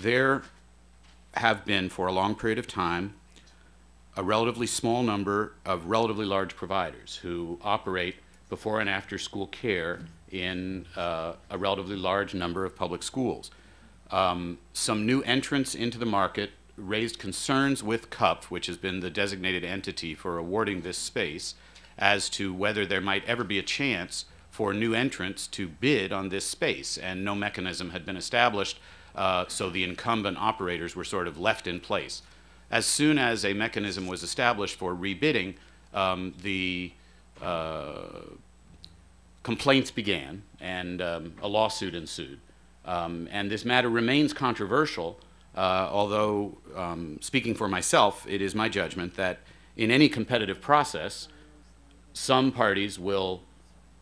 there have been, for a long period of time, a relatively small number of relatively large providers who operate before and after school care in a relatively large number of public schools. Some new entrants into the market raised concerns with CUP, which has been the designated entity for awarding this space, as to whether there might ever be a chance for new entrants to bid on this space, and no mechanism had been established, so the incumbent operators were sort of left in place. As soon as a mechanism was established for rebidding, the complaints began, and a lawsuit ensued. And this matter remains controversial, although, speaking for myself, it is my judgment that in any competitive process, some parties will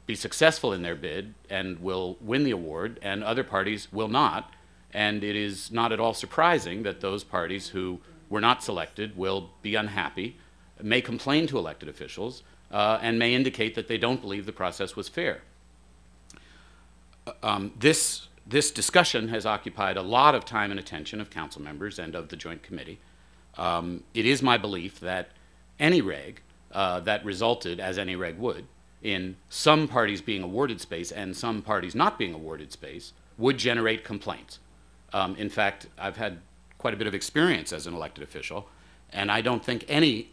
be successful in their bid and will win the award, and other parties will not. And it is not at all surprising that those parties who were not selected will be unhappy, may complain to elected officials, and may indicate that they don't believe the process was fair. This discussion has occupied a lot of time and attention of council members and of the Joint Committee. It is my belief that any reg that resulted, as any reg would, in some parties being awarded space and some parties not being awarded space would generate complaints. In fact, I've had quite a bit of experience as an elected official, and I don't think any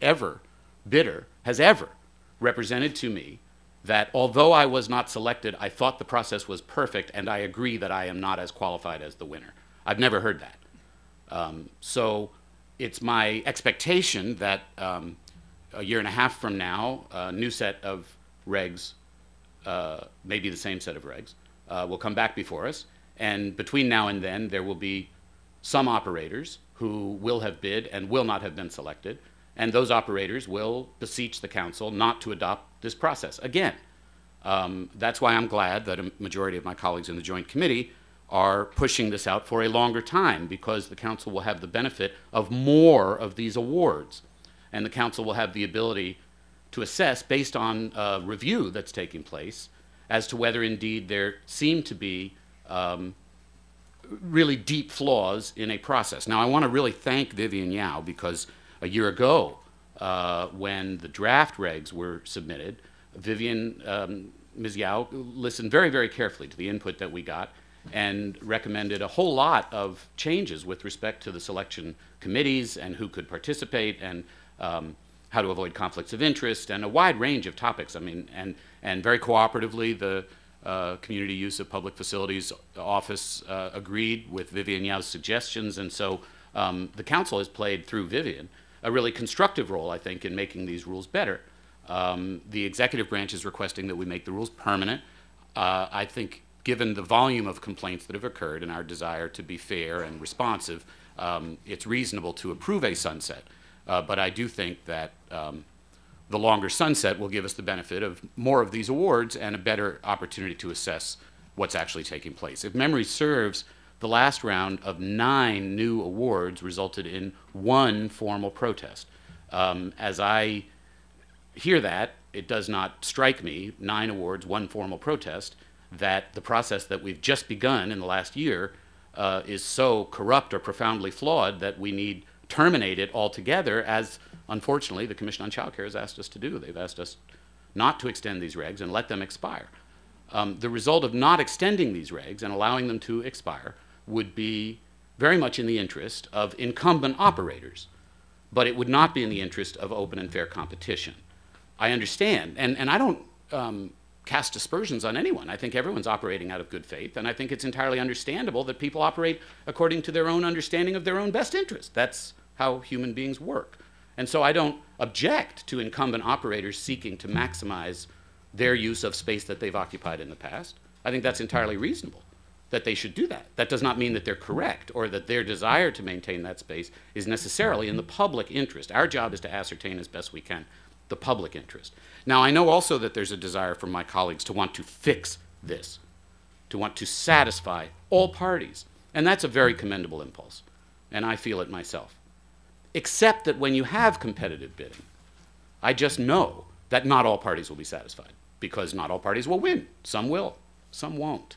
bidder has ever represented to me that although I was not selected, I thought the process was perfect and I agree that I am not as qualified as the winner. I've never heard that. So it's my expectation that a year and a half from now, a new set of regs, maybe the same set of regs, will come back before us. And between now and then, there will be some operators who will have bid and will not have been selected. And those operators will beseech the council not to adopt this process again. That's why I'm glad that a majority of my colleagues in the Joint Committee are pushing this out for a longer time, because the council will have the benefit of more of these awards. And the council will have the ability to assess, based on a review that's taking place, as to whether indeed there seem to be really deep flaws in a process. Now, I want to really thank Vivian Yao, because a year ago, when the draft regs were submitted, Ms. Yao listened very, very carefully to the input that we got and recommended a whole lot of changes with respect to the selection committees and who could participate and how to avoid conflicts of interest and a wide range of topics. I mean, and very cooperatively, the Community Use of Public Facilities Office agreed with Vivian Yao's suggestions, and so the council has played, through Vivian, a really constructive role, I think, in making these rules better. The executive branch is requesting that we make the rules permanent. I think, given the volume of complaints that have occurred and our desire to be fair and responsive, it's reasonable to approve a sunset. But I do think that the longer sunset will give us the benefit of more of these awards and a better opportunity to assess what's actually taking place. If memory serves, the last round of 9 new awards resulted in 1 formal protest. As I hear that, it does not strike me, 9 awards, 1 formal protest, that the process that we've just begun in the last year is so corrupt or profoundly flawed that we need terminate it altogether, as unfortunately the Commission on Childcare has asked us to do. They've asked us not to extend these regs and let them expire. The result of not extending these regs and allowing them to expire would be very much in the interest of incumbent operators, but it would not be in the interest of open and fair competition. I understand, and I don't cast aspersions on anyone. I think everyone's operating out of good faith, and I think it's entirely understandable that people operate according to their own understanding of their own best interest. That's how human beings work. And so I don't object to incumbent operators seeking to maximize their use of space that they've occupied in the past. I think that's entirely reasonable, that they should do that. That does not mean that they're correct or that their desire to maintain that space is necessarily in the public interest. Our job is to ascertain as best we can the public interest. Now, I know also that there's a desire from my colleagues to want to fix this, to want to satisfy all parties. And that's a very commendable impulse, and I feel it myself. Except that when you have competitive bidding, I just know that not all parties will be satisfied, because not all parties will win. Some will, some won't.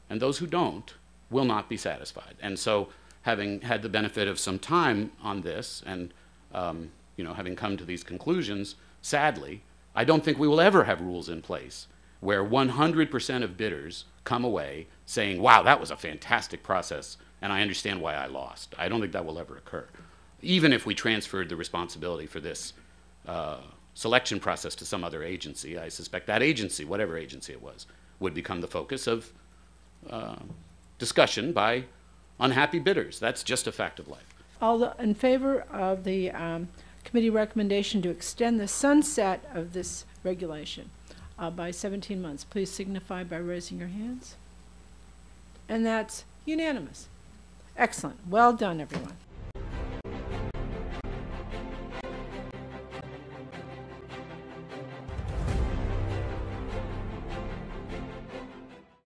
And those who don't will not be satisfied. And so having had the benefit of some time on this and, you know, having come to these conclusions, sadly, I don't think we will ever have rules in place where 100% of bidders come away saying, wow, that was a fantastic process, and I understand why I lost. I don't think that will ever occur. Even if we transferred the responsibility for this selection process to some other agency, I suspect that agency, whatever agency it was, would become the focus of discussion by unhappy bidders. That's just a fact of life. All in favor of the committee recommendation to extend the sunset of this regulation by 17 months, please signify by raising your hands. And that's unanimous. Excellent. Well done, everyone.